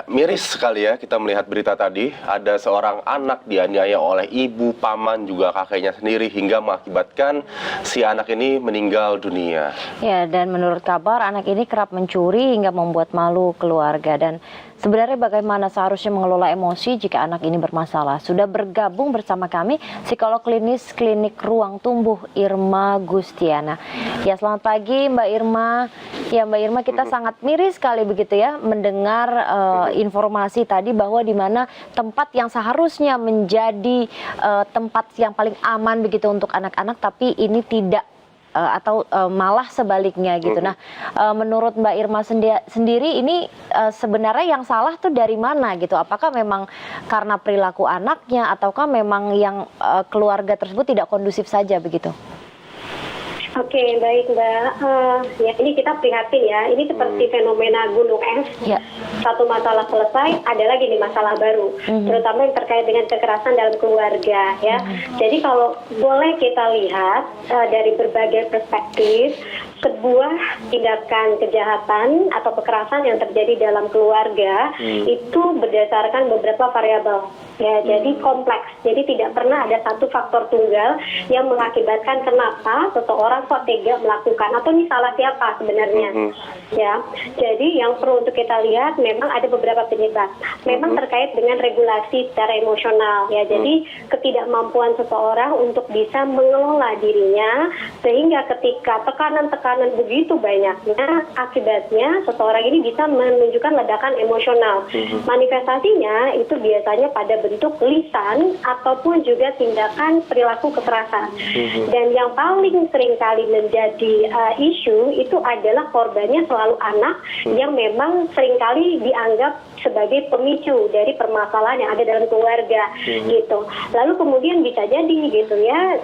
Miris sekali ya kita melihat berita tadi, ada seorang anak dianiaya oleh ibu, paman, juga kakeknya sendiri hingga mengakibatkan si anak ini meninggal dunia. Ya, dan menurut kabar anak ini kerap mencuri hingga membuat malu keluarga. Dan sebenarnya bagaimana seharusnya mengelola emosi jika anak ini bermasalah? Sudah bergabung bersama kami psikolog klinis Klinik Ruang Tumbuh Irma Gustiana. Ya, selamat pagi Mbak Irma. Ya Mbak Irma, kita sangat miris sekali begitu ya mendengar informasi tadi bahwa di mana tempat yang seharusnya menjadi tempat yang paling aman begitu untuk anak-anak, tapi ini tidak atau malah sebaliknya gitu. Nah, menurut Mbak Irma sendiri ini sebenarnya yang salah tuh dari mana gitu? Apakah memang karena perilaku anaknya ataukah memang yang keluarga tersebut tidak kondusif saja begitu? Oke, baik Mbak. Ya, ini kita prihatin ya. Ini seperti fenomena gunung es. Ya. Satu masalah selesai, ada lagi nih masalah baru. Terutama yang terkait dengan kekerasan dalam keluarga. Ya. Jadi kalau boleh kita lihat dari berbagai perspektif, sebuah tindakan kejahatan atau kekerasan yang terjadi dalam keluarga itu berdasarkan beberapa variabel. Ya, jadi kompleks. Jadi tidak pernah ada satu faktor tunggal yang mengakibatkan kenapa seseorang kok tega melakukan atau ini salah siapa sebenarnya. Ya, jadi yang perlu untuk kita lihat memang ada beberapa penyebab. Memang terkait dengan regulasi secara emosional. Ya, jadi ketidakmampuan seseorang untuk bisa mengelola dirinya sehingga ketika tekanan-tekanan begitu banyaknya, akibatnya seseorang ini bisa menunjukkan ledakan emosional. Manifestasinya itu biasanya pada bentuk lisan ataupun juga tindakan perilaku kekerasan. Dan yang paling sering kali menjadi isu itu adalah korbannya selalu anak yang memang seringkali dianggap sebagai pemicu dari permasalahan yang ada dalam keluarga gitu. Lalu kemudian bisa jadi gitu ya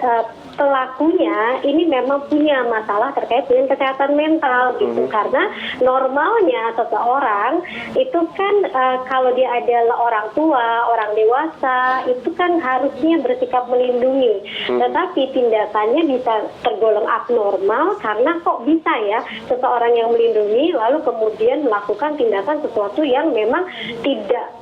pelakunya ini memang punya masalah terkait dengan kesehatan mental gitu, karena normalnya seseorang itu kan kalau dia adalah orang tua, orang dewasa itu kan harusnya bersikap melindungi, tetapi tindakannya bisa tergolong abnormal karena kok bisa ya seseorang yang melindungi lalu kemudian melakukan tindakan sesuatu yang memang tidak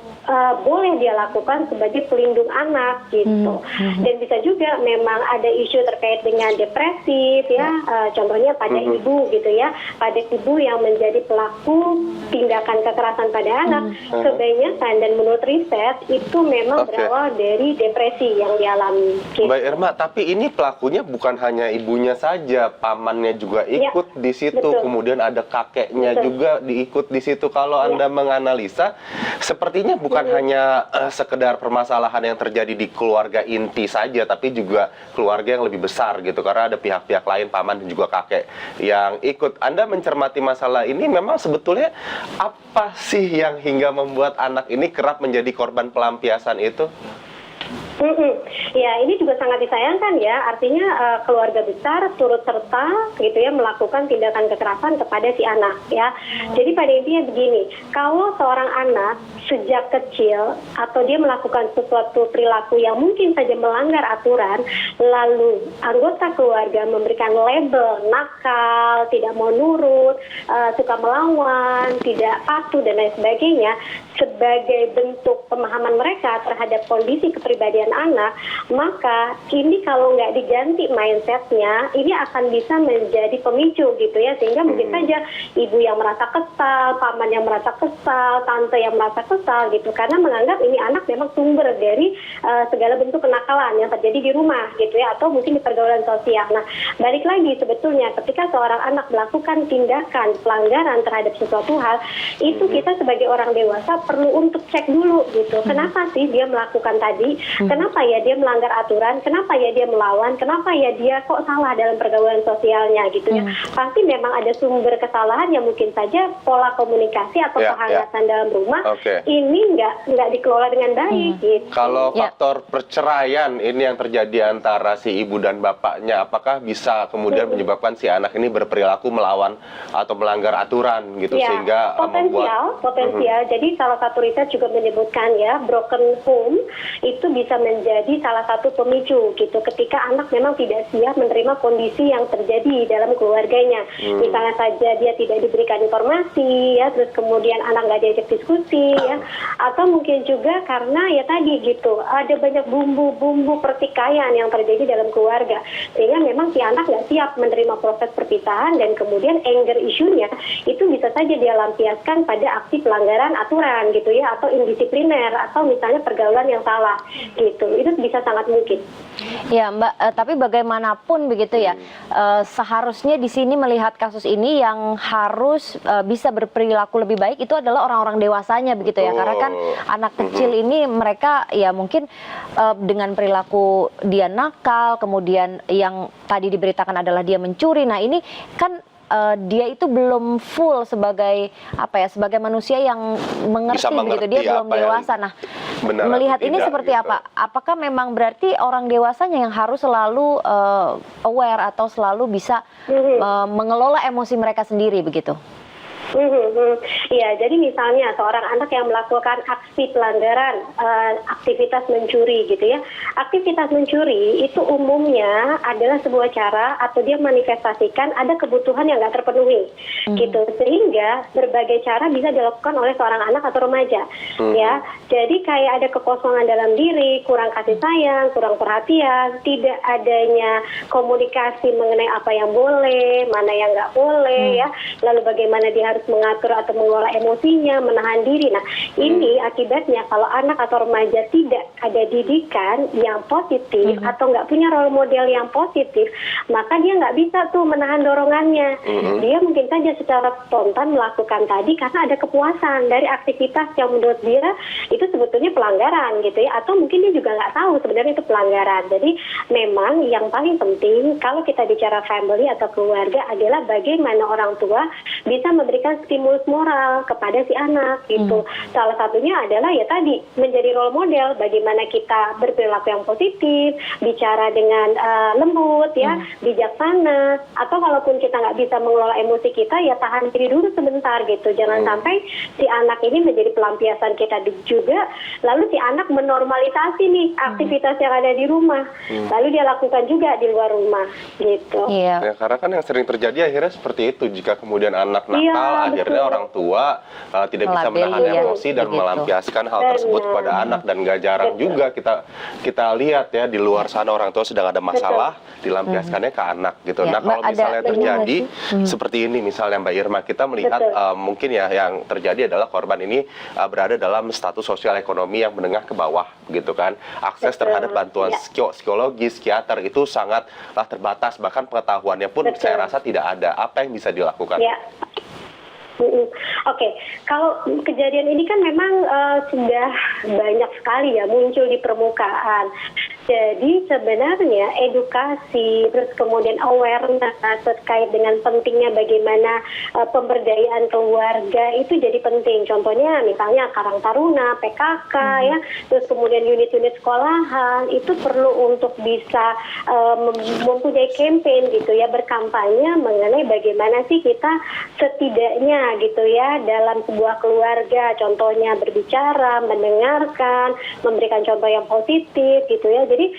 boleh dia lakukan sebagai pelindung anak gitu. Dan bisa juga memang ada isu terkait dengan depresif ya, contohnya pada ibu gitu ya, pada ibu yang menjadi pelaku tindakan kekerasan pada anak, kebanyakan dan menurut riset itu memang berawal dari depresi yang dialami gitu. Mbak Irma, tapi ini pelakunya bukan hanya ibunya saja, pamannya juga ikut di situ, kemudian ada kakeknya juga diikut di situ. Kalau Anda menganalisa, sepertinya bukan hanya sekedar permasalahan yang terjadi di keluarga inti saja, tapi juga keluarga yang lebih besar gitu, karena ada pihak-pihak lain, paman dan juga kakek yang ikut. Anda mencermati masalah ini, memang sebetulnya apa sih yang hingga membuat anak ini kerap menjadi korban pelampiasan itu? Ya, ini juga sangat disayangkan ya, artinya keluarga besar turut serta gitu ya melakukan tindakan kekerasan kepada si anak ya. Jadi pada intinya begini, kalau seorang anak sejak kecil atau dia melakukan sesuatu perilaku yang mungkin saja melanggar aturan, lalu anggota keluarga memberikan label nakal, tidak mau nurut, suka melawan, tidak patuh dan lain sebagainya sebagai bentuk pemahaman mereka terhadap kondisi kepribadian anak, maka ini kalau nggak diganti mindsetnya, ini akan bisa menjadi pemicu gitu ya, sehingga mungkin saja ibu yang merasa kesal, paman yang merasa kesal, tante yang merasa kesal gitu, karena menganggap ini anak memang sumber dari segala bentuk kenakalan yang terjadi di rumah gitu ya, atau mungkin di pergaulan sosial. Nah, balik lagi sebetulnya ketika seorang anak melakukan tindakan pelanggaran terhadap sesuatu hal, itu kita sebagai orang dewasa perlu untuk cek dulu gitu, kenapa sih dia melakukan tadi, kenapa ya dia melanggar aturan, kenapa ya dia melawan, kenapa ya dia kok salah dalam pergaulan sosialnya gitu ya. Pasti memang ada sumber kesalahan yang mungkin saja pola komunikasi atau kehangatan dalam rumah ini nggak dikelola dengan baik gitu. Kalau faktor perceraian ini yang terjadi antara si ibu dan bapaknya, apakah bisa kemudian menyebabkan si anak ini berperilaku melawan atau melanggar aturan gitu, sehingga potensial. Jadi kalau salah satu riset juga menyebutkan ya, broken home itu bisa menjadi salah satu pemicu gitu ketika anak memang tidak siap menerima kondisi yang terjadi dalam keluarganya. Misalnya saja dia tidak diberikan informasi ya, terus kemudian anak nggak diajak diskusi ya, atau mungkin juga karena ya tadi gitu ada banyak bumbu-bumbu pertikaian yang terjadi dalam keluarga, sehingga memang si anak nggak siap menerima proses perpisahan, dan kemudian anger isunya itu bisa saja dia lampiaskan pada aksi pelanggaran aturan gitu ya, atau indisipliner, atau misalnya pergaulan yang salah gitu. Itu bisa sangat mungkin. Ya Mbak, tapi bagaimanapun begitu ya, seharusnya di sini melihat kasus ini yang harus bisa berperilaku lebih baik itu adalah orang-orang dewasanya begitu ya, karena kan anak kecil ini mereka ya mungkin dengan perilaku dia nakal, kemudian yang tadi diberitakan adalah dia mencuri. Nah ini kan dia itu belum full sebagai sebagai manusia yang mengerti begitu, dia belum dewasa. Nah, melihat ini seperti gitu. Apakah memang berarti orang dewasanya yang harus selalu aware atau selalu bisa mengelola emosi mereka sendiri begitu? Iya, jadi misalnya seorang anak yang melakukan aksi pelanggaran, aktivitas mencuri gitu ya. Aktivitas mencuri itu umumnya adalah sebuah cara atau dia manifestasikan ada kebutuhan yang nggak terpenuhi gitu. Sehingga berbagai cara bisa dilakukan oleh seorang anak atau remaja ya. Jadi kayak ada kekosongan dalam diri, kurang kasih sayang, kurang perhatian, tidak adanya komunikasi mengenai apa yang boleh, mana yang nggak boleh ya. Lalu bagaimana dia harus mengatur atau mengelola emosinya, menahan diri. Nah, ini akibatnya kalau anak atau remaja tidak ada didikan yang positif atau nggak punya role model yang positif, maka dia nggak bisa tuh menahan dorongannya. Dia mungkin saja secara spontan melakukan tadi karena ada kepuasan dari aktivitas yang menurut dia itu sebetulnya pelanggaran gitu ya, atau mungkin dia juga nggak tahu sebenarnya itu pelanggaran. Jadi memang yang paling penting kalau kita bicara family atau keluarga adalah bagaimana orang tua bisa memberikan stimulus moral kepada si anak gitu. Salah satunya adalah ya tadi menjadi role model, bagaimana kita berperilaku yang positif, bicara dengan lembut ya, bijaksana, atau kalaupun kita nggak bisa mengelola emosi kita ya tahan diri dulu sebentar gitu. Jangan sampai si anak ini menjadi pelampiasan kita juga, lalu si anak menormalisasi nih aktivitas yang ada di rumah, lalu dia lakukan juga di luar rumah gitu. Ya, karena kan yang sering terjadi akhirnya seperti itu, jika kemudian anak nakal akhirnya orang tua tidak bisa menahan emosi dan melampiaskan hal tersebut kepada anak, dan gak jarang juga kita lihat ya di luar sana orang tua sedang ada masalah dilampiaskannya ke anak gitu. Nah kalau misalnya terjadi seperti ini misalnya Mbak Irma, kita melihat mungkin ya yang terjadi adalah korban ini berada dalam status sosial ekonomi yang menengah ke bawah gitu kan. Akses terhadap bantuan psikologis, psikiater itu sangatlah terbatas, bahkan pengetahuannya pun saya rasa tidak ada. Apa yang bisa dilakukan? Oke, kalau kejadian ini kan memang sudah banyak sekali ya muncul di permukaan. Jadi sebenarnya edukasi, terus kemudian awareness terkait dengan pentingnya bagaimana pemberdayaan keluarga itu jadi penting. Contohnya misalnya Karang Taruna, PKK ya, terus kemudian unit-unit sekolahan itu perlu untuk bisa mempunyai campaign gitu ya, berkampanye mengenai bagaimana sih kita setidaknya gitu ya dalam sebuah keluarga, contohnya berbicara, mendengarkan, memberikan contoh yang positif gitu ya. Jadi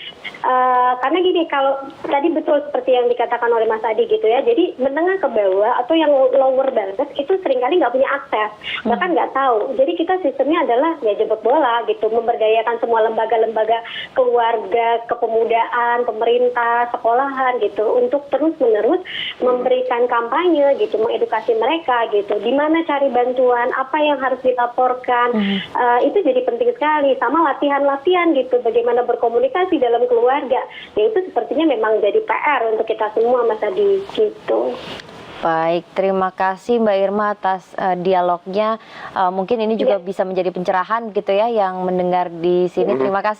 karena gini, kalau tadi betul seperti yang dikatakan oleh Mas Adi gitu ya, jadi menengah ke bawah atau yang lower banget itu seringkali nggak punya akses, bahkan nggak tahu. Jadi kita sistemnya adalah ya jemput bola gitu, memberdayakan semua lembaga-lembaga keluarga, kepemudaan, pemerintah, sekolahan gitu untuk terus-menerus memberikan kampanye gitu, mengedukasi mereka gitu, di mana cari bantuan, apa yang harus dilaporkan, itu jadi penting sekali. Sama latihan-latihan gitu, bagaimana berkomunikasi dalam keluarga, yaitu sepertinya memang jadi PR untuk kita semua, Mas Adi gitu. Baik, terima kasih Mbak Irma atas dialognya. Mungkin ini juga bisa menjadi pencerahan gitu ya yang mendengar di sini. Terima kasih.